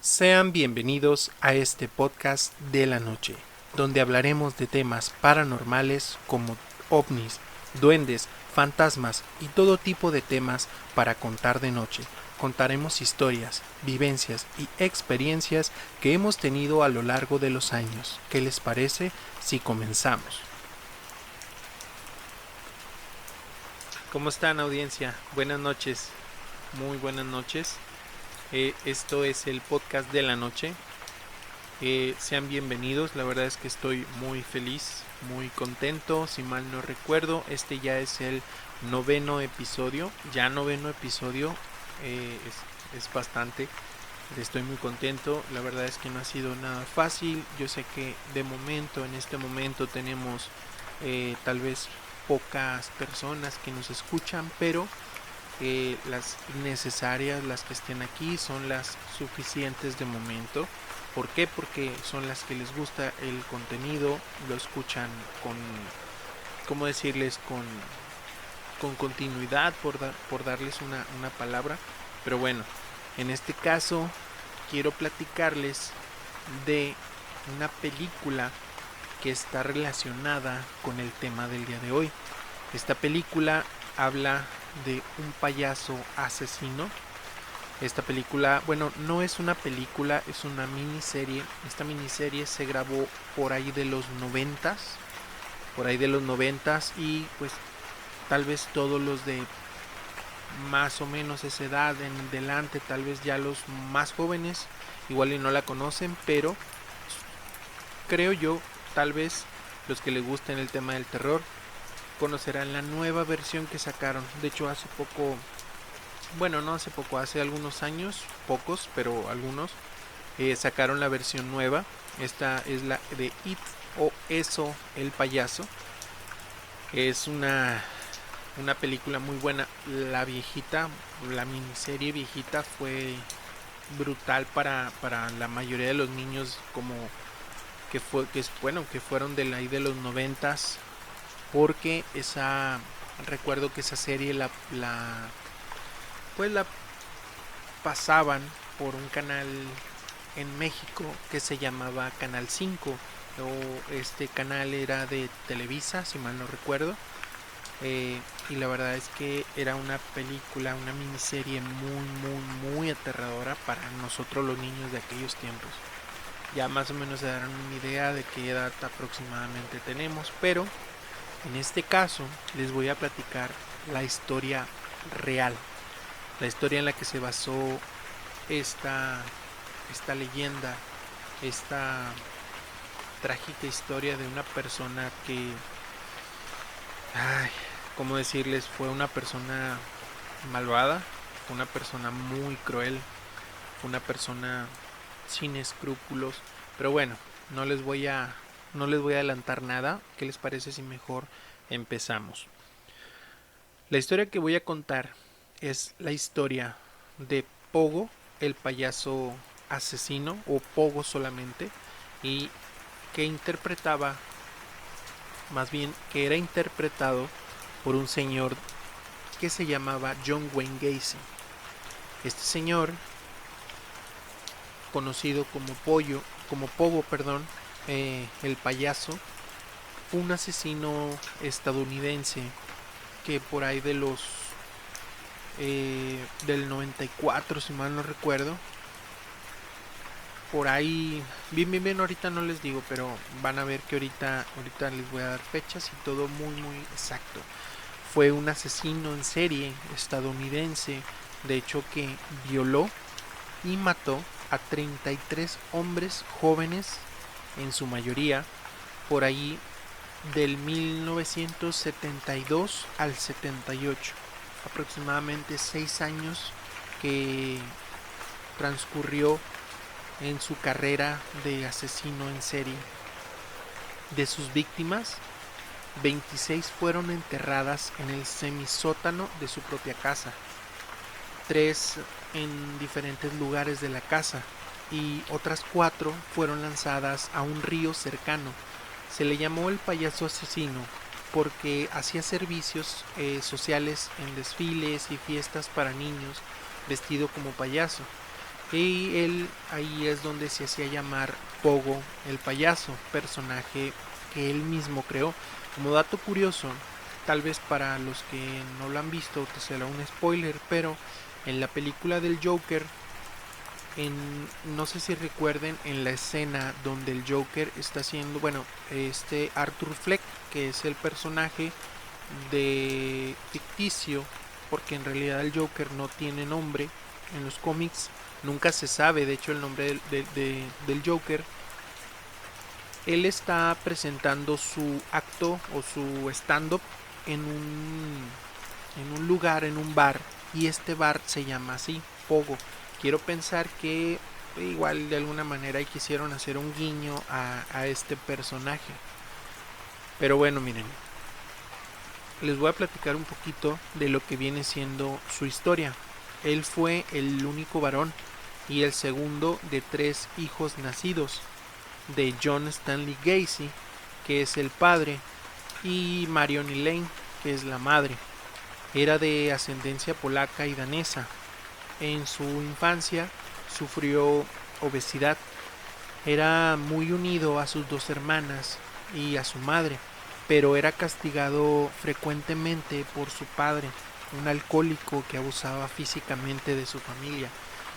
Sean bienvenidos a este podcast de la noche, donde hablaremos de temas paranormales como ovnis, duendes, fantasmas y todo tipo de temas para contar de noche. Contaremos historias, vivencias y experiencias que hemos tenido a lo largo de los años. ¿Qué les parece si comenzamos? ¿Cómo están, audiencia? Buenas noches, muy buenas noches. Esto es el podcast de la noche. Sean bienvenidos, la verdad es que estoy muy feliz, muy contento. Si mal no recuerdo, este ya es el noveno episodio. Es bastante. Estoy muy contento. La verdad es que no ha sido nada fácil. Yo sé que en este momento tenemos tal vez pocas personas que nos escuchan, pero las necesarias, las que estén aquí, son las suficientes de momento. ¿Por qué? Porque son las que les gusta el contenido, lo escuchan con, ¿cómo decirles? Con continuidad, por darles una palabra. Pero bueno, en este caso quiero platicarles de una película que está relacionada con el tema del día de hoy. Esta película habla de un payaso asesino. Esta película, bueno, no es una película, es una miniserie. Esta miniserie se grabó por ahí de los noventas, y pues tal vez todos los de más o menos esa edad en delante, tal vez ya los más jóvenes, igual y no la conocen, pero creo yo, tal vez los que les gusten el tema del terror conocerán la nueva versión que sacaron. De hecho, hace poco, bueno, no hace poco, hace algunos años, pocos, pero algunos, sacaron la versión nueva. Esta es la de It o Eso, el payaso. Es una película muy buena. La viejita, la miniserie viejita fue brutal para la mayoría de los niños, como que fueron de ahí de los noventas, porque recuerdo que esa serie pues la pasaban por un canal en México que se llamaba Canal 5, o este canal era de Televisa, si mal no recuerdo. Y la verdad es que era una película, una miniserie muy aterradora para nosotros los niños de aquellos tiempos. Ya más o menos se darán una idea de qué edad aproximadamente tenemos, pero en este caso les voy a platicar la historia real, la historia en la que se basó esta, esta leyenda, esta trágica historia de una persona que, ay, ¿cómo decirles? Fue una persona malvada, fue una persona muy cruel, fue una persona sin escrúpulos. Pero bueno, no les voy a no les voy a adelantar nada. ¿Qué les parece si mejor empezamos? La historia que voy a contar es la historia de Pogo, el payaso asesino, o Pogo solamente, y que interpretaba, más bien que era interpretado por un señor que se llamaba John Wayne Gacy. Este señor, conocido como Pogo, perdón, el payaso, fue un asesino estadounidense que por ahí del 94, si mal no recuerdo, por ahí, bien, ahorita no les digo, pero van a ver que ahorita les voy a dar fechas y todo muy exacto. Fue un asesino en serie estadounidense, de hecho, que violó y mató a 33 hombres jóvenes, en su mayoría por ahí del 1972 al 78, aproximadamente 6 años que transcurrió en su carrera de asesino en serie. De sus víctimas, 26 fueron enterradas en el semisótano de su propia casa, 3 en diferentes lugares de la casa, y otras 4 fueron lanzadas a un río cercano. Se le llamó el payaso asesino porque hacía servicios sociales en desfiles y fiestas para niños vestido como payaso. Y él ahí es donde se hacía llamar Pogo el payaso, personaje que él mismo creó. Como dato curioso, tal vez para los que no lo han visto te será un spoiler, pero en la película del Joker, no sé si recuerden en la escena donde el Joker está haciendo, bueno, Arthur Fleck, que es el personaje de ficticio, porque en realidad el Joker no tiene nombre en los cómics, nunca se sabe de hecho el nombre del Joker. Él está presentando su acto o su stand-up en un lugar, en un bar, y este bar se llama así, Pogo. Quiero pensar que igual de alguna manera quisieron hacer un guiño a este personaje. Pero bueno, miren, les voy a platicar un poquito de lo que viene siendo su historia. Él fue el único varón y el segundo de 3 hijos nacidos, de John Stanley Gacy, que es el padre, y Marion Elaine, que es la madre. Era de ascendencia polaca y danesa. En su infancia sufrió obesidad. Era muy unido a sus 2 hermanas y a su madre, pero era castigado frecuentemente por su padre, un alcohólico que abusaba físicamente de su familia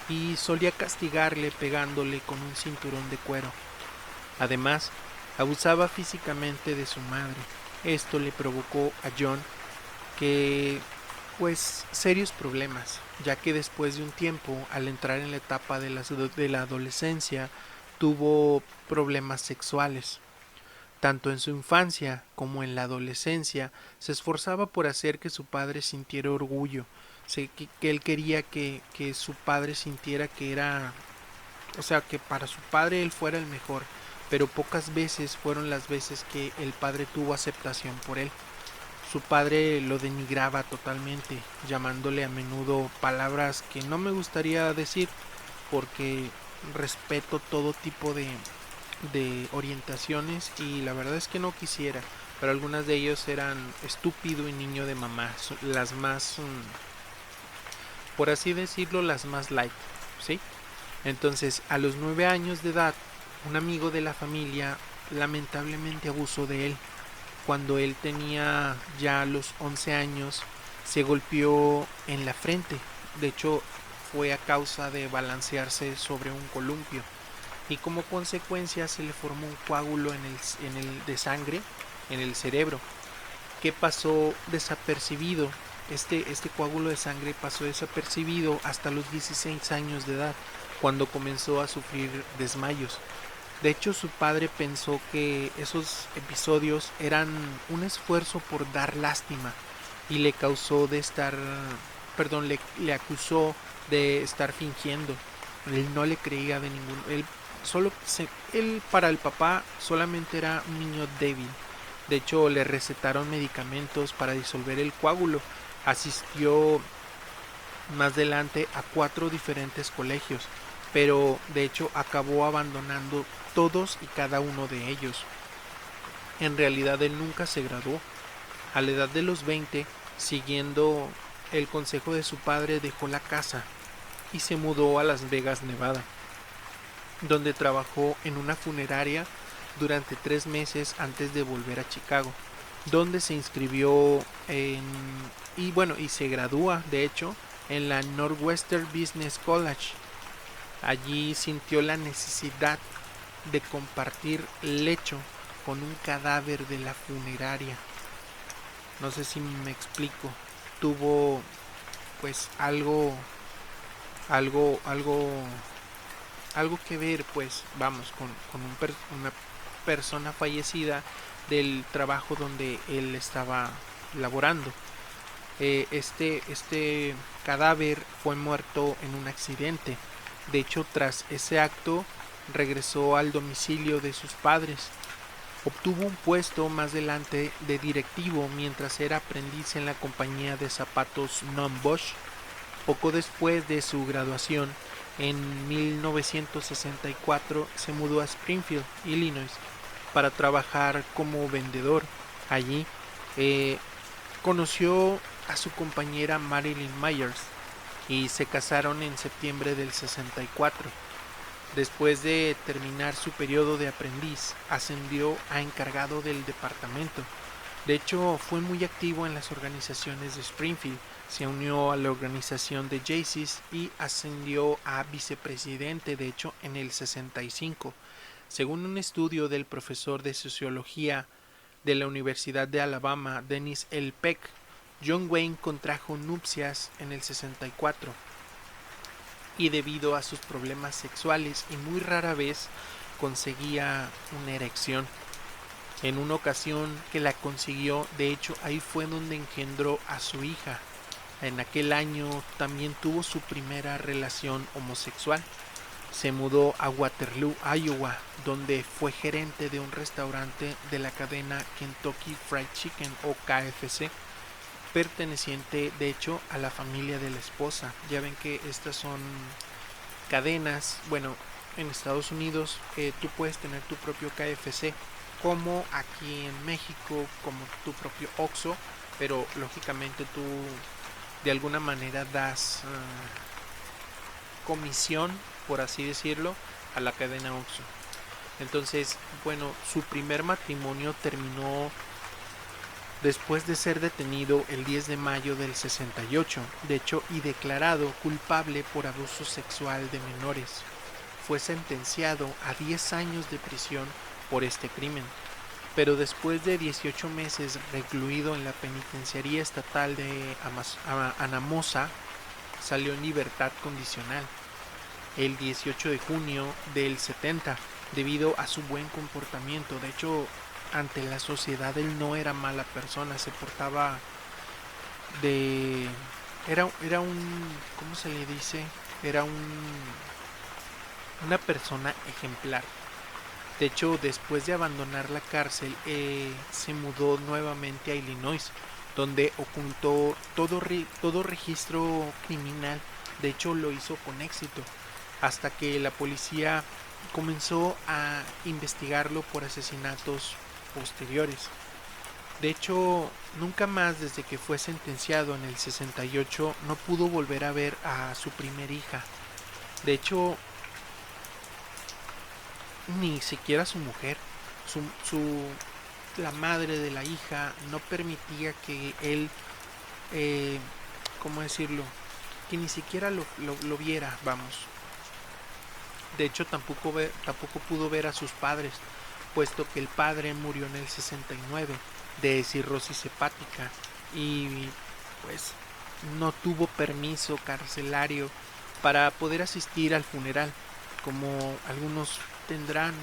y solía castigarle pegándole con un cinturón de cuero. Además, abusaba físicamente de su madre. Esto le provocó a John que pues serios problemas, ya que después de un tiempo, al entrar en la etapa de la adolescencia, tuvo problemas sexuales. Tanto en su infancia como en la adolescencia, se esforzaba por hacer que su padre sintiera orgullo, que él quería que su padre sintiera que era, o sea, que para su padre él fuera el mejor, pero pocas veces fueron las veces que el padre tuvo aceptación por él. Su padre lo denigraba totalmente, llamándole a menudo palabras que no me gustaría decir porque respeto todo tipo de orientaciones y la verdad es que no quisiera, pero algunas de ellos eran estúpido y niño de mamá, las más, por así decirlo, las más light, ¿sí? Entonces, a los 9 años de edad, un amigo de la familia lamentablemente abusó de él. Cuando él tenía ya los 11 años, se golpeó en la frente. De hecho, fue a causa de balancearse sobre un columpio. Y como consecuencia se le formó un coágulo de sangre en el cerebro, que pasó desapercibido. Este coágulo de sangre pasó desapercibido hasta los 16 años de edad, cuando comenzó a sufrir desmayos. De hecho, su padre pensó que esos episodios eran un esfuerzo por dar lástima y le causó de estar, perdón, le acusó de estar fingiendo. Él no le creía de ningún, él para el papá solamente era un niño débil. De hecho, le recetaron medicamentos para disolver el coágulo. Asistió más adelante a 4 diferentes colegios, pero de hecho acabó abandonando todos y cada uno de ellos. En realidad él nunca se graduó. A la edad de los 20, siguiendo el consejo de su padre, dejó la casa y se mudó a Las Vegas, Nevada, donde trabajó en una funeraria durante 3 meses antes de volver a Chicago, donde se inscribió y se gradúa de hecho en la Northwestern Business College. Allí sintió la necesidad de compartir lecho con un cadáver de la funeraria. No sé si me explico. Tuvo pues algo, algo, algo que ver, pues vamos, con una persona fallecida del trabajo donde él estaba laborando. Este cadáver fue muerto en un accidente. De hecho, tras ese acto, regresó al domicilio de sus padres. Obtuvo un puesto más adelante de directivo mientras era aprendiz en la compañía de zapatos Nunn Bush. Poco después de su graduación, en 1964, se mudó a Springfield, Illinois, para trabajar como vendedor. Allí conoció a su compañera Marilyn Myers, y se casaron en septiembre del 64. Después de terminar su periodo de aprendiz, ascendió a encargado del departamento. De hecho, fue muy activo en las organizaciones de Springfield, se unió a la organización de Jaycees y ascendió a vicepresidente, de hecho, en el 65. Según un estudio del profesor de sociología de la Universidad de Alabama, Dennis L. Peck, John Wayne contrajo nupcias en el 64 y debido a sus problemas sexuales y muy rara vez conseguía una erección. En una ocasión que la consiguió, de hecho ahí fue donde engendró a su hija. En aquel año también tuvo su primera relación homosexual. Se mudó a Waterloo, Iowa, donde fue gerente de un restaurante de la cadena Kentucky Fried Chicken o KFC, perteneciente de hecho a la familia de la esposa. Ya ven que estas son cadenas, bueno, en Estados Unidos tú puedes tener tu propio KFC, como aquí en México, como tu propio Oxxo, pero lógicamente tú de alguna manera das comisión, por así decirlo, a la cadena Oxxo. Entonces, bueno, su primer matrimonio terminó después de ser detenido el 10 de mayo del 68, de hecho, y declarado culpable por abuso sexual de menores. Fue sentenciado a 10 años de prisión por este crimen, pero después de 18 meses recluido en la penitenciaría estatal de Anamosa, salió en libertad condicional el 18 de junio del 70 debido a su buen comportamiento. De hecho, ante la sociedad él no era mala persona, se portaba de... Era un... ¿Cómo se le dice? Era una persona ejemplar. De hecho, después de abandonar la cárcel, se mudó nuevamente a Illinois, donde ocultó todo registro criminal. De hecho, lo hizo con éxito, hasta que la policía comenzó a investigarlo por asesinatos posteriores. De hecho, nunca más desde que fue sentenciado en el 68 no pudo volver a ver a su primer hija. De hecho, ni siquiera su mujer, la madre de la hija no permitía que él, ¿cómo decirlo? Que ni siquiera lo viera, vamos. De hecho, tampoco pudo ver a sus padres, puesto que el padre murió en el 69 de cirrosis hepática y pues no tuvo permiso carcelario para poder asistir al funeral, como algunos tendrán,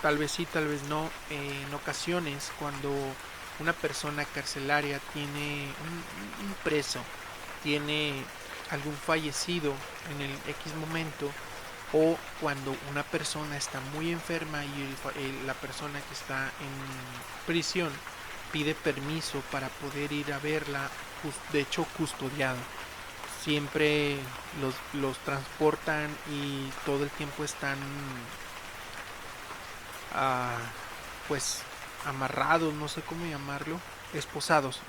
tal vez sí, tal vez no, en ocasiones cuando una persona carcelaria tiene un preso, tiene algún fallecido en el X momento, o cuando una persona está muy enferma y la persona que está en prisión pide permiso para poder ir a verla, de hecho custodiado. Siempre los transportan y todo el tiempo están pues amarrados, no sé cómo llamarlo, esposados.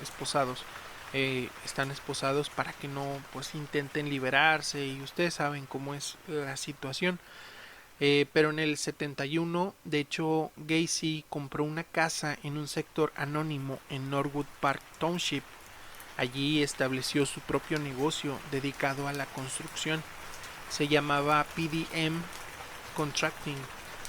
Están esposados para que no pues intenten liberarse, y ustedes saben cómo es la situación. Pero en el 71, de hecho, Gacy compró una casa en un sector anónimo en Norwood Park Township. Allí estableció su propio negocio dedicado a la construcción. Se llamaba PDM Contracting.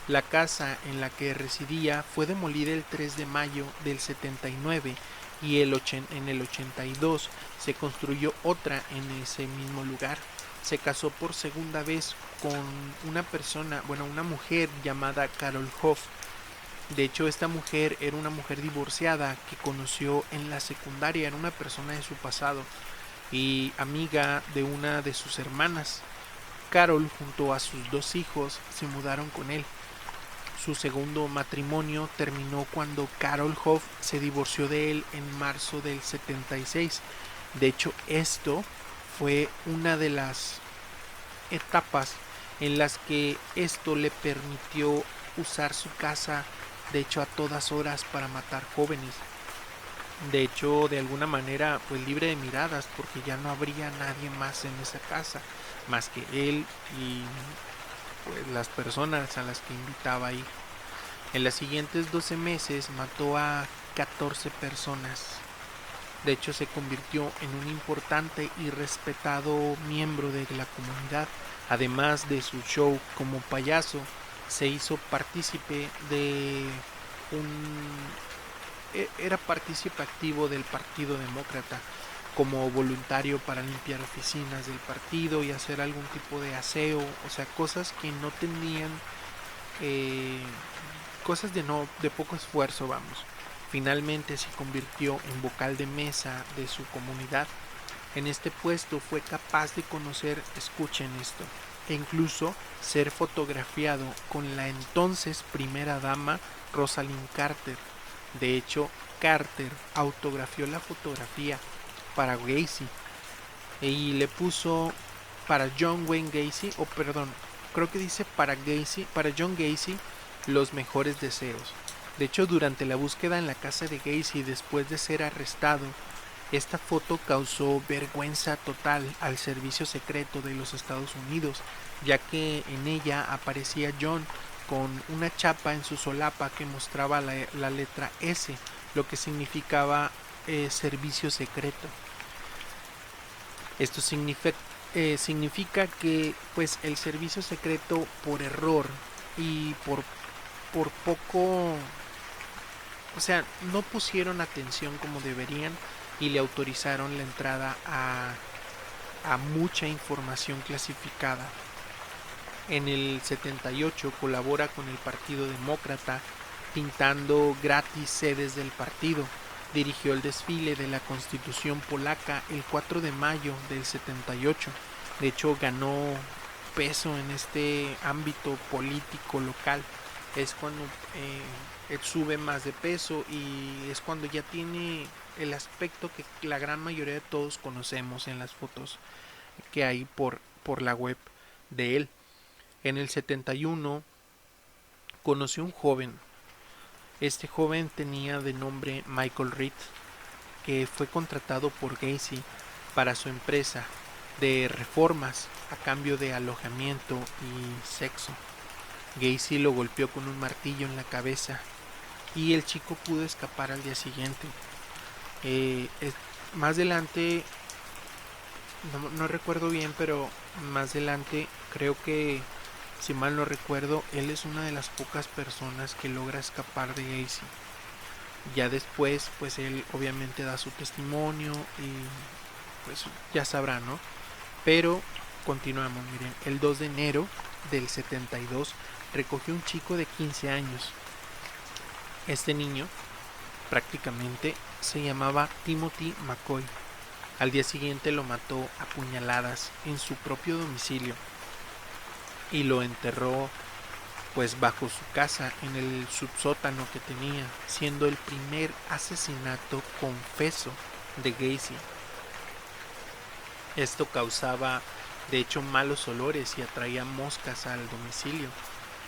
La casa en la que residía fue demolida el 3 de mayo del 79 y en el 82 se construyó otra en ese mismo lugar. Se casó por segunda vez con una mujer llamada Carol Hoff. De hecho, esta mujer era una mujer divorciada que conoció en la secundaria, era una persona de su pasado y amiga de una de sus hermanas. Carol, junto a sus 2 hijos, se mudaron con él. Su segundo matrimonio terminó cuando Carol Hoff se divorció de él en marzo del 76. De hecho, esto fue una de las etapas en las que esto le permitió usar su casa, de hecho, a todas horas para matar jóvenes. De hecho, de alguna manera, pues libre de miradas, porque ya no habría nadie más en esa casa, más que él y pues las personas a las que invitaba a ir. En los siguientes 12 meses mató a 14 personas. De hecho, se convirtió en un importante y respetado miembro de la comunidad. Además de su show como payaso, se hizo partícipe de un... Era partícipe activo del Partido Demócrata como voluntario para limpiar oficinas del partido y hacer algún tipo de aseo, o sea, cosas que no tenían eh, cosas de poco esfuerzo, vamos. Finalmente se convirtió en vocal de mesa de su comunidad. En este puesto fue capaz de conocer, escuchen esto, e incluso ser fotografiado con la entonces primera dama Rosalind Carter. De hecho, Carter autografió la fotografía para Gacy y le puso para John Wayne Gacy, o perdón, creo que dice para Gacy, para John Gacy, los mejores deseos. De hecho, durante la búsqueda en la casa de Gacy después de ser arrestado, esta foto causó vergüenza total al servicio secreto de los Estados Unidos, ya que en ella aparecía John con una chapa en su solapa que mostraba la letra S, lo que significaba servicio secreto. Esto significa que pues el servicio secreto por error y por poco, o sea, no pusieron atención como deberían y le autorizaron la entrada a mucha información clasificada. En el 78 colabora con el Partido Demócrata pintando gratis sedes del partido. Dirigió el desfile de la Constitución polaca el 4 de mayo del 78. De hecho, ganó peso en este ámbito político local. Es cuando sube más de peso y es cuando ya tiene el aspecto que la gran mayoría de todos conocemos en las fotos que hay por la web de él. En el 71 conoció un joven. Este joven tenía de nombre Michael Reed, que fue contratado por Gacy para su empresa de reformas a cambio de alojamiento y sexo. Gacy lo golpeó con un martillo en la cabeza y el chico pudo escapar al día siguiente. Eh, Más adelante, no recuerdo bien, pero más adelante creo que, si mal no recuerdo, él es una de las pocas personas que logra escapar de Gacy. Ya después, pues él obviamente da su testimonio y pues ya sabrá, ¿no? Pero continuamos, miren, el 2 de enero del 72 recogió un chico de 15 años. Este niño prácticamente se llamaba Timothy McCoy. Al día siguiente lo mató a puñaladas en su propio domicilio y lo enterró pues bajo su casa en el subsótano que tenía, siendo el primer asesinato confeso de Gacy. Esto causaba de hecho malos olores y atraía moscas al domicilio.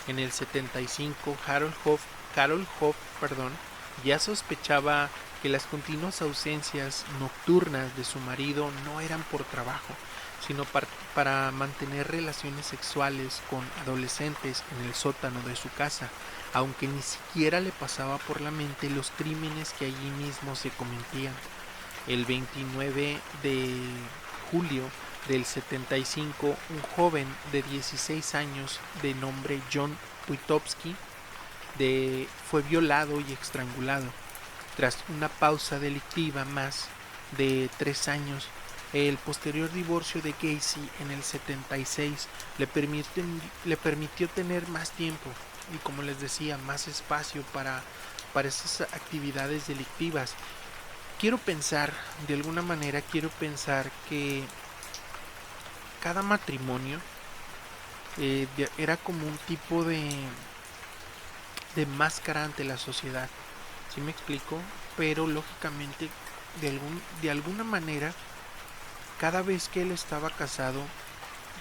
En el 75 Harold Hoff ya sospechaba que las continuas ausencias nocturnas de su marido no eran por trabajo, sino para mantener relaciones sexuales con adolescentes en el sótano de su casa, aunque ni siquiera le pasaba por la mente los crímenes que allí mismo se cometían. El 29 de julio del 75, un joven de 16 años de nombre John Witowski fue violado y estrangulado. Tras una pausa delictiva más de 3 años, el posterior divorcio de Gacy en el 76 le permitió tener más tiempo y, como les decía, más espacio para esas actividades delictivas. De alguna manera quiero pensar que cada matrimonio era como un tipo de máscara ante la sociedad. ¿Sí me explico? Pero lógicamente, de alguna manera, cada vez que él estaba casado,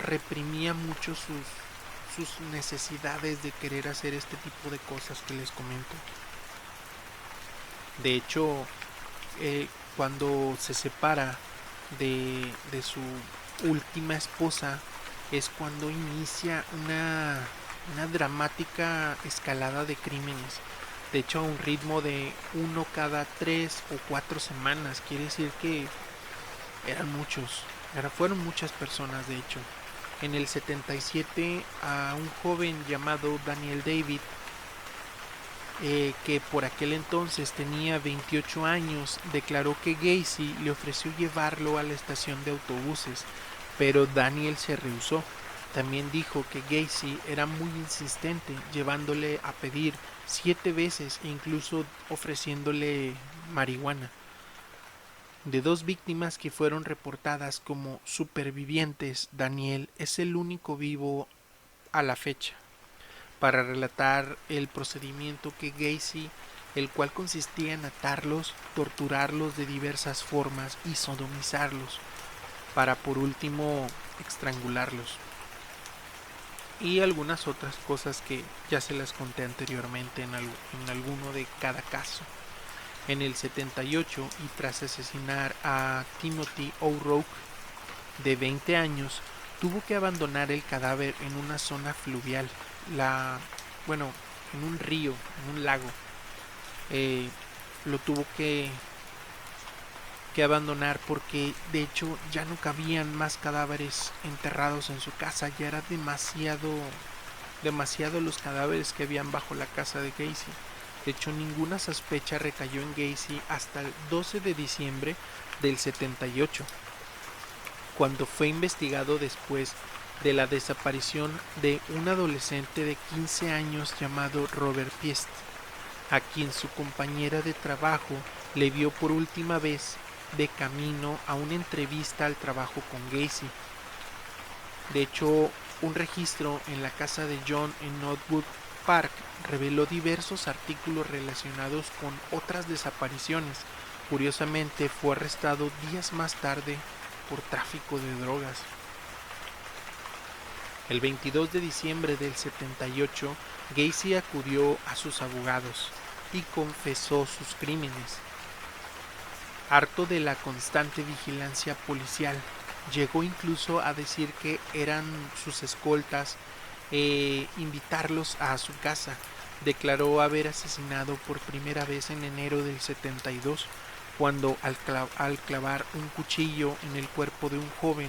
reprimía mucho sus necesidades de querer hacer este tipo de cosas que les comento. De hecho, cuando se separa de su última esposa, es cuando inicia una dramática escalada de crímenes. De hecho, a un ritmo de uno cada 3 o 4 semanas. Quiere decir que eran muchos. Fueron muchas personas, de hecho. En el 77, a un joven llamado Daniel David, que por aquel entonces tenía 28 años, declaró que Gacy le ofreció llevarlo a la estación de autobuses, pero Daniel se rehusó. También dijo que Gacy era muy insistente, llevándole a pedir 7 veces e incluso ofreciéndole marihuana. De 2 víctimas que fueron reportadas como supervivientes, Daniel es el único vivo a la fecha para relatar el procedimiento que Gacy, el cual consistía en atarlos, torturarlos de diversas formas y sodomizarlos, para por último estrangularlos. Y algunas otras cosas que ya se las conté anteriormente en alguno de cada caso. En el 78, y tras asesinar a Timothy O'Rourke, de 20 años, tuvo que abandonar el cadáver en una zona fluvial, en un río, en un lago. Lo tuvo que abandonar porque de hecho ya no cabían más cadáveres enterrados en su casa. Ya era demasiado los cadáveres que habían bajo la casa de Gacy. De hecho, ninguna sospecha recayó en Gacy hasta el 12 de diciembre del 78, cuando fue investigado después de la desaparición de un adolescente de 15 años llamado Robert Piest, a quien su compañera de trabajo le vio por última vez de camino a una entrevista al trabajo con Gacy. De hecho, un registro en la casa de John en Northwood Park reveló diversos artículos relacionados con otras desapariciones. Curiosamente, fue arrestado días más tarde por tráfico de drogas. El 22 de diciembre del 78, Gacy acudió a sus abogados y confesó sus crímenes. Harto de la constante vigilancia policial, llegó incluso a decir que eran sus escoltas, invitarlos a su casa. Declaró haber asesinado por primera vez en enero del 72, cuando al clavar un cuchillo en el cuerpo de un joven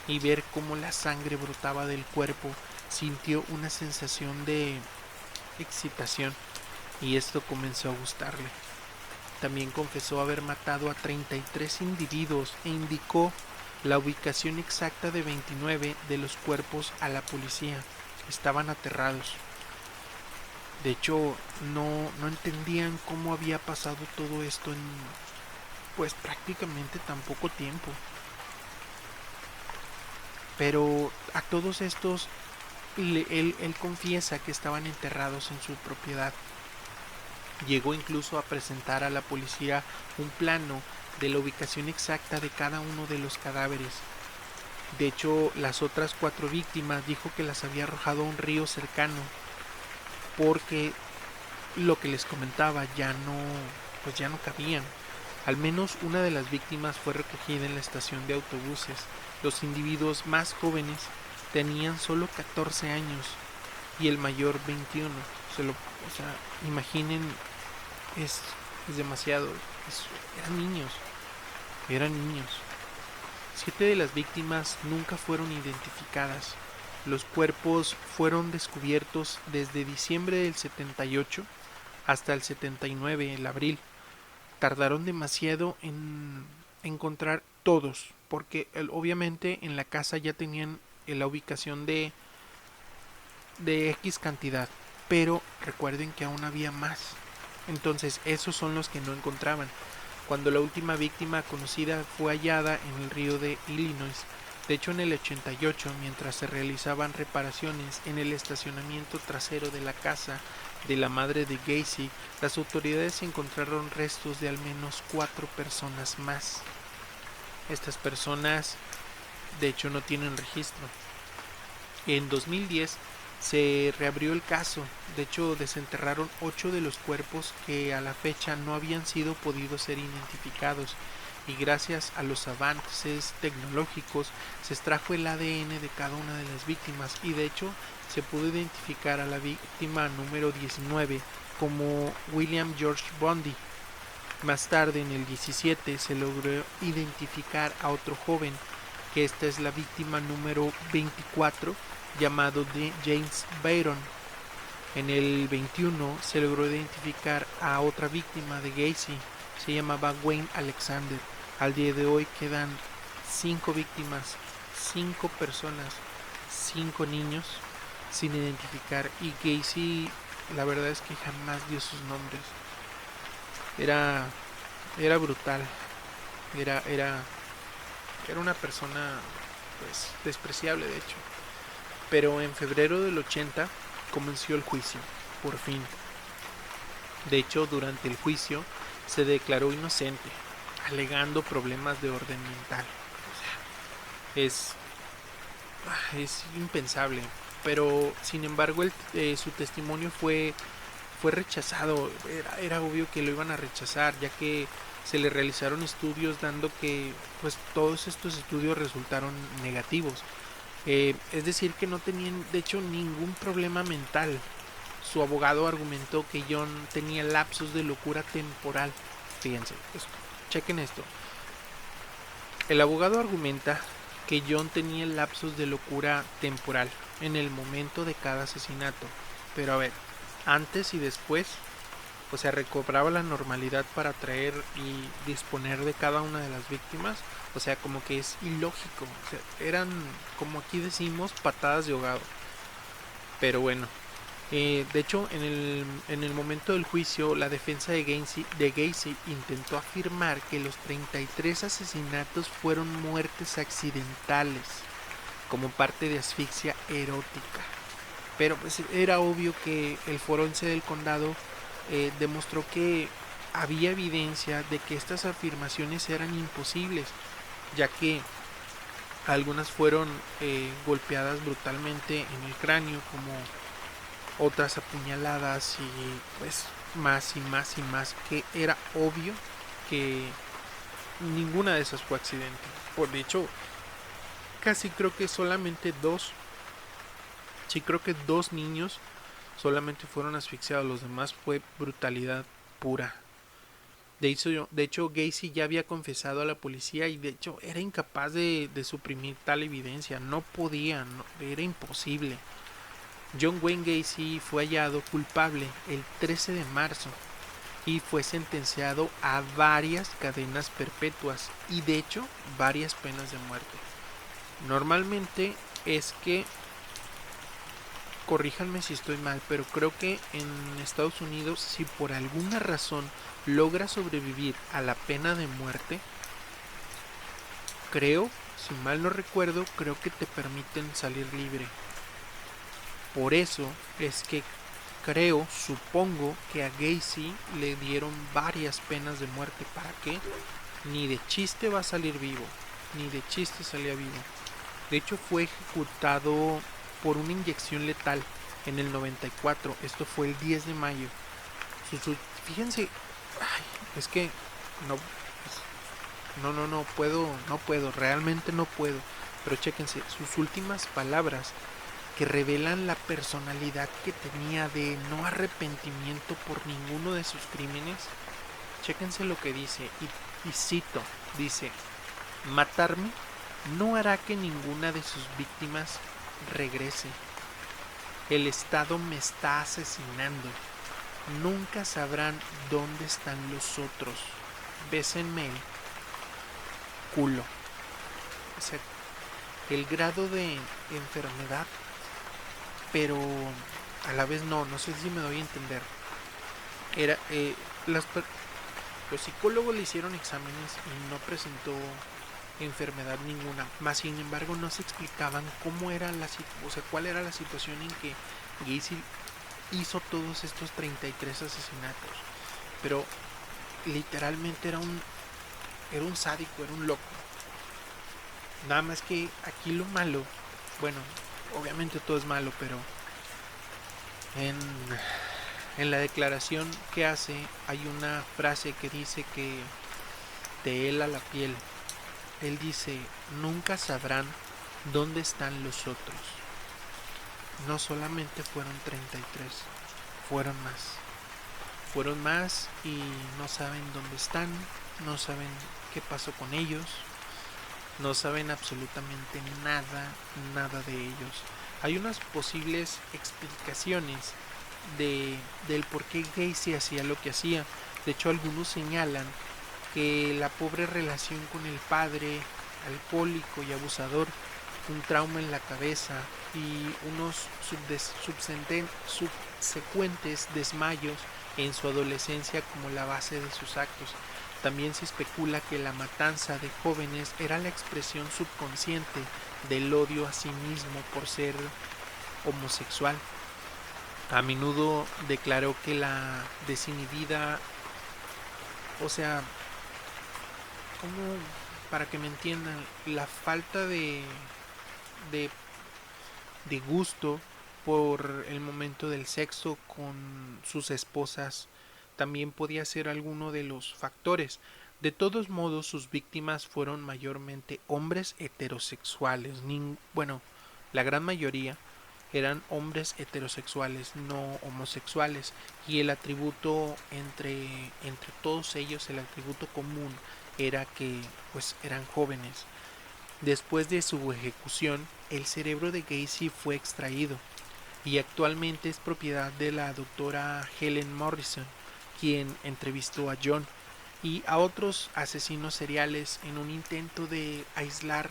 y ver cómo la sangre brotaba del cuerpo, sintió una sensación de excitación, y esto comenzó a gustarle. También confesó haber matado a 33 individuos e indicó la ubicación exacta de 29 de los cuerpos a la policía. Estaban aterrados. De hecho, no entendían cómo había pasado todo esto en prácticamente tan poco tiempo. Pero a todos estos él confiesa que estaban enterrados en su propiedad. Llegó incluso a presentar a la policía un plano de la ubicación exacta de cada uno de los cadáveres. De hecho, las otras 4 víctimas dijo que las había arrojado a un río cercano, porque lo que les comentaba ya no cabían. Al menos una de las víctimas fue recogida en la estación de autobuses. Los individuos más jóvenes tenían solo 14 años y el mayor 21. Imaginen, es demasiado. Eran niños. 7 de las víctimas nunca fueron identificadas. Los cuerpos fueron descubiertos desde diciembre del 78 hasta el 79, el abril. Tardaron demasiado en encontrar todos, porque obviamente en la casa ya tenían la ubicación de X cantidad, pero recuerden que aún había más. Entonces esos son los que no encontraban. Cuando la última víctima conocida fue hallada en el río de Illinois, de hecho en el 88, mientras se realizaban reparaciones en el estacionamiento trasero de la casa de la madre de Gacy, las autoridades encontraron restos de al menos 4 personas más. Estas personas de hecho no tienen registro. En 2010 se reabrió el caso. De hecho, desenterraron 8 de los cuerpos que a la fecha no habían sido podido ser identificados, y gracias a los avances tecnológicos se extrajo el ADN de cada una de las víctimas, y de hecho se pudo identificar a la víctima número 19 como William George Bundy. Más tarde, en el 17, se logró identificar a otro joven, que esta es la víctima número 24, llamado James Byron. En el 21 se logró identificar a otra víctima de Gacy, se llamaba Wayne Alexander. Al día de hoy quedan 5 víctimas, 5 personas, 5 niños sin identificar, y Gacy, la verdad es que jamás dio sus nombres. Era brutal, era una persona pues despreciable, de hecho. Pero en febrero del 80 comenzó el juicio, por fin. De hecho, durante el juicio se declaró inocente, alegando problemas de orden mental. O sea, es impensable. Pero sin embargo su testimonio fue rechazado. Era obvio que lo iban a rechazar, ya que se le realizaron estudios dando que pues todos estos estudios resultaron negativos. Es decir, que no tenían de hecho ningún problema mental. Su abogado argumentó que John tenía lapsos de locura temporal. Fíjense, chequen esto. El abogado argumenta que John tenía lapsos de locura temporal en el momento de cada asesinato. Pero a ver, antes y después, o sea, recobraba la normalidad para traer y disponer de cada una de las víctimas. O sea, como que es ilógico. O sea, eran, como aquí decimos, patadas de ahogado. Pero bueno, de hecho, en el momento del juicio, la defensa de Gacy intentó afirmar que los 33 asesinatos fueron muertes accidentales, como parte de asfixia erótica. Pero pues era obvio que el forense del condado demostró que había evidencia de que estas afirmaciones eran imposibles, ya que algunas fueron golpeadas brutalmente en el cráneo, como otras apuñaladas, y pues más y más y más, que era obvio que ninguna de esas fue accidente. Por hecho, casi creo que solamente dos niños solamente fueron asfixiados, los demás fue brutalidad pura. De hecho, Gacy ya había confesado a la policía, y de hecho era incapaz de suprimir tal evidencia. No podía, era imposible. John Wayne Gacy fue hallado culpable el 13 de marzo y fue sentenciado a varias cadenas perpetuas y de hecho varias penas de muerte. Normalmente es que, corríjanme si estoy mal, pero creo que en Estados Unidos, si por alguna razón logra sobrevivir a la pena de muerte, creo, si mal no recuerdo, creo que te permiten salir libre. Por eso es que supongo que a Gacy le dieron varias penas de muerte. ¿Para qué? Ni de chiste va a salir vivo, ni de chiste salía vivo. De hecho, fue ejecutado por una inyección letal en el 94. Esto fue el 10 de mayo. Fíjense, es que no puedo, realmente no puedo. Pero chéquense, sus últimas palabras, que revelan la personalidad que tenía de no arrepentimiento por ninguno de sus crímenes. Chéquense lo que dice, y cito, dice: matarme no hará que ninguna de sus víctimas regrese. El Estado me está asesinando. Nunca sabrán dónde están los otros. Bésenme el culo. O sea, el grado de enfermedad, pero a la vez no sé si me doy a entender. Era los psicólogos le hicieron exámenes y no presentó enfermedad ninguna, más sin embargo no se explicaban cómo era cuál era la situación en que Gacy hizo todos estos 33 asesinatos. Pero literalmente era un sádico, era un loco. Nada más que aquí lo malo, bueno, obviamente todo es malo, pero En, en la declaración que hace hay una frase que dice que te hela la piel. Él dice, nunca sabrán dónde están los otros. No solamente fueron 33, fueron más. Fueron más y no saben dónde están, no saben qué pasó con ellos, no saben absolutamente nada, nada de ellos. Hay unas posibles explicaciones del por qué Gacy hacía lo que hacía. De hecho, algunos señalan que la pobre relación con el padre, alcohólico y abusador, un trauma en la cabeza y unos subsecuentes desmayos en su adolescencia como la base de sus actos. También se especula que la matanza de jóvenes era la expresión subconsciente del odio a sí mismo por ser homosexual. A menudo declaró que la desinhibida, o sea, como para que me entiendan, la falta de, de gusto por el momento del sexo con sus esposas también podía ser alguno de los factores. De todos modos, sus víctimas fueron mayormente hombres heterosexuales. Bueno, la gran mayoría eran hombres heterosexuales, no homosexuales. Y el atributo entre todos ellos, el atributo común era que pues eran jóvenes. Después de su ejecución, el cerebro de Gacy fue extraído y actualmente es propiedad de la doctora Helen Morrison, quien entrevistó a John y a otros asesinos seriales en un intento de aislar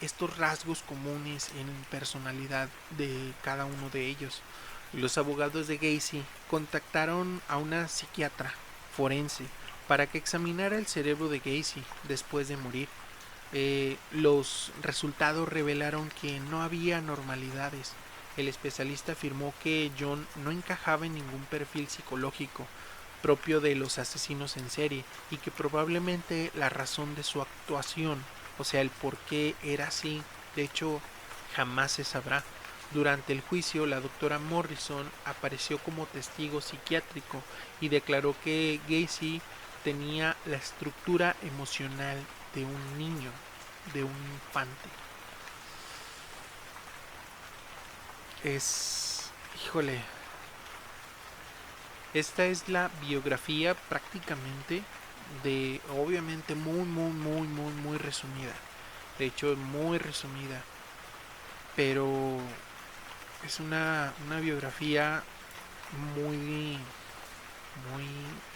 estos rasgos comunes en personalidad de cada uno de ellos. Los abogados de Gacy contactaron a una psiquiatra forense para que examinara el cerebro de Gacy después de morir. Los resultados revelaron que no había anormalidades. El especialista afirmó que John no encajaba en ningún perfil psicológico propio de los asesinos en serie y que probablemente la razón de su actuación, o sea, el por qué era así, de hecho, jamás se sabrá. Durante el juicio, la doctora Morrison apareció como testigo psiquiátrico y declaró que Gacy tenía la estructura emocional de un niño, de un infante. Es, híjole, esta es la biografía prácticamente de, obviamente muy resumida. De hecho, muy resumida, pero es una biografía muy, muy,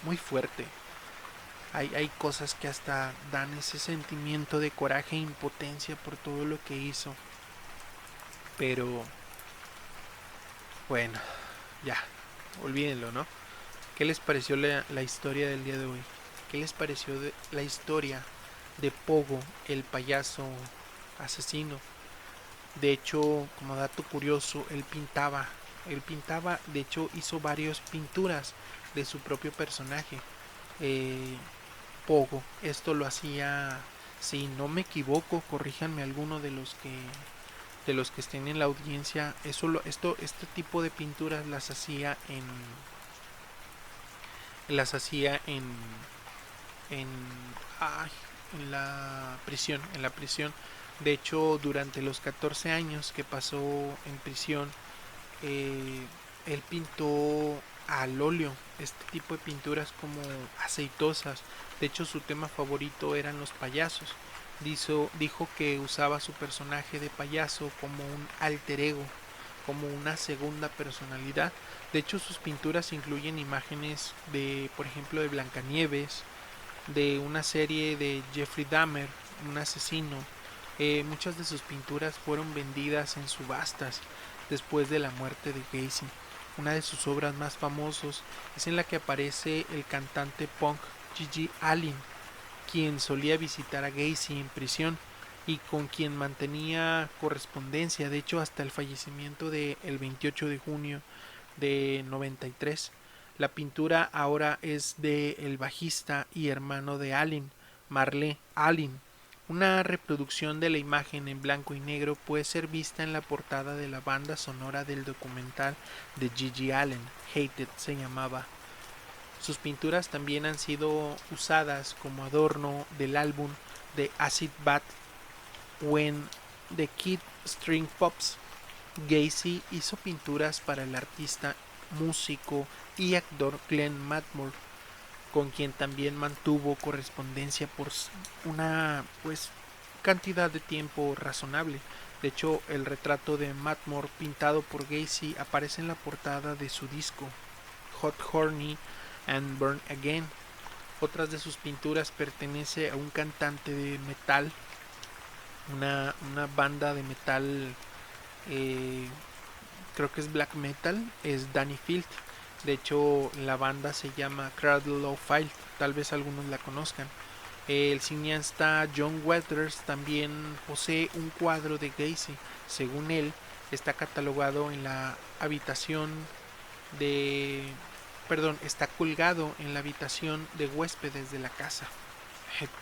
muy fuerte. Hay cosas que hasta dan ese sentimiento de coraje e impotencia por todo lo que hizo. Pero bueno, ya, olvídenlo, ¿no? ¿Qué les pareció la historia del día de hoy? ¿Qué les pareció la historia de Pogo, el payaso asesino? De hecho, como dato curioso, él pintaba, de hecho hizo varias pinturas de su propio personaje, eh, Pogo. Esto lo hacía, si no me equivoco, corríjanme alguno de los que estén en la audiencia, este tipo de pinturas las hacía en, ay, en la prisión. De hecho, durante los 14 años que pasó en prisión, eh, él pintó al óleo este tipo de pinturas como aceitosas. De hecho, su tema favorito eran los payasos. Dijo que usaba su personaje de payaso como un alter ego, como una segunda personalidad. De hecho, sus pinturas incluyen imágenes de, por ejemplo, de Blancanieves, de una serie de Jeffrey Dahmer, un asesino. Muchas de sus pinturas fueron vendidas en subastas después de la muerte de Gacy. Una de sus obras más famosos es en la que aparece el cantante punk Gigi Allen, quien solía visitar a Gacy en prisión y con quien mantenía correspondencia, de hecho hasta el fallecimiento del 28 de junio de 93. La pintura ahora es de el bajista y hermano de Allen, Marley Allen, Una reproducción de la imagen en blanco y negro puede ser vista en la portada de la banda sonora del documental de Gigi Allen, Hated se llamaba. Sus pinturas también han sido usadas como adorno del álbum de Acid Bath When the Kid String Pops. Gacy hizo pinturas para el artista, músico y actor Glenn Matmore, con quien también mantuvo correspondencia por una cantidad de tiempo razonable. De hecho, el retrato de Matmore pintado por Gacy aparece en la portada de su disco Hot Horny and Burn Again. Otras de sus pinturas pertenece a un cantante de metal, una banda de metal, creo que es black metal, es Danny Field. De hecho, la banda se llama Cradle of Filth, tal vez algunos la conozcan. El cineasta John Waters también posee un cuadro de Gacy. Según él, está catalogado en la habitación de... está colgado en la habitación de huéspedes de la casa.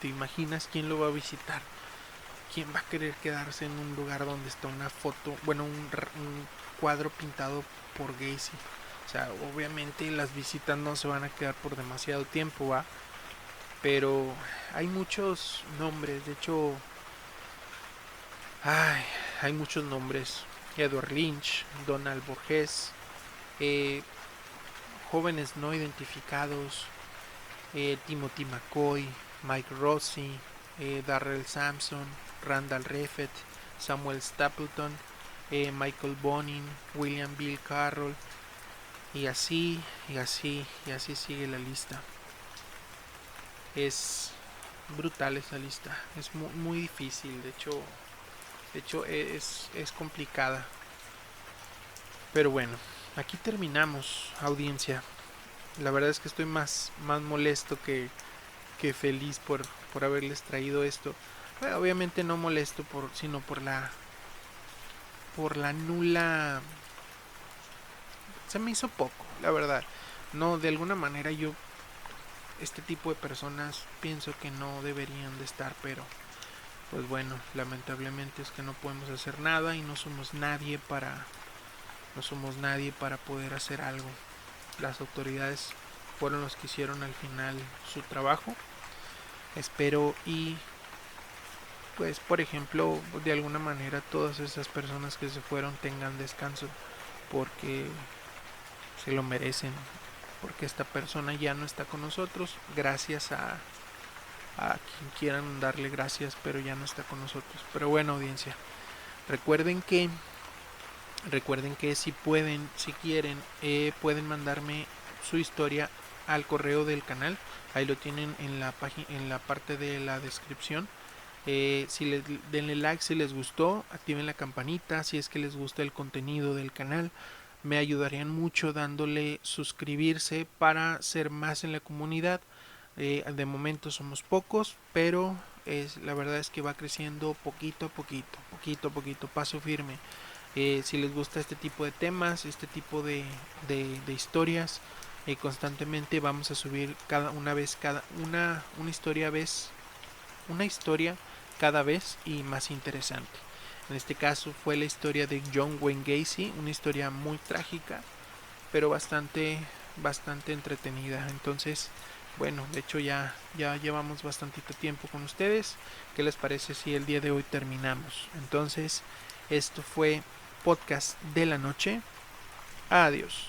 ¿Te imaginas quién lo va a visitar? ¿Quién va a querer quedarse en un lugar donde está una foto, un cuadro pintado por Gacy? O sea, obviamente las visitas no se van a quedar por demasiado tiempo, ¿va? Pero hay muchos nombres, de hecho, hay muchos nombres. Edward Lynch, Donald Borges, jóvenes no identificados, Timothy McCoy, Mike Rossi, Darrell Sampson, Randall Refet, Samuel Stapleton, Michael Bonin, William Bill Carroll, y así sigue la lista. Es brutal esa lista, es muy difícil, de hecho es complicada. Pero bueno, aquí terminamos, audiencia. La verdad es que estoy más molesto que feliz por haberles traído esto. Bueno, obviamente no molesto sino por la nula. Se me hizo poco, la verdad. No, de alguna manera este tipo de personas pienso que no deberían de estar, pero pues bueno, lamentablemente es que no podemos hacer nada y no somos nadie para poder hacer algo. Las autoridades fueron los que hicieron al final su trabajo. Espero y pues por ejemplo de alguna manera todas esas personas que se fueron tengan descanso, porque se lo merecen, porque esta persona ya no está con nosotros, gracias a quien quieran darle gracias, pero ya no está con nosotros. Pero bueno, audiencia, recuerden que si pueden, si quieren, pueden mandarme su historia al correo del canal. Ahí lo tienen en la página, en la parte de la descripción. Denle like si les gustó, activen la campanita si es que les gusta el contenido del canal. Me ayudarían mucho dándole suscribirse para ser más en la comunidad. De momento somos pocos, pero la verdad es que va creciendo poquito a poquito, paso firme. Si les gusta este tipo de temas, este tipo de historias, constantemente vamos a subir una historia cada vez y más interesante. En este caso fue la historia de John Wayne Gacy, una historia muy trágica, pero bastante entretenida. Entonces, bueno, de hecho ya llevamos bastantito tiempo con ustedes. ¿Qué les parece si el día de hoy terminamos? Entonces, esto fue Podcast de la Noche. Adiós.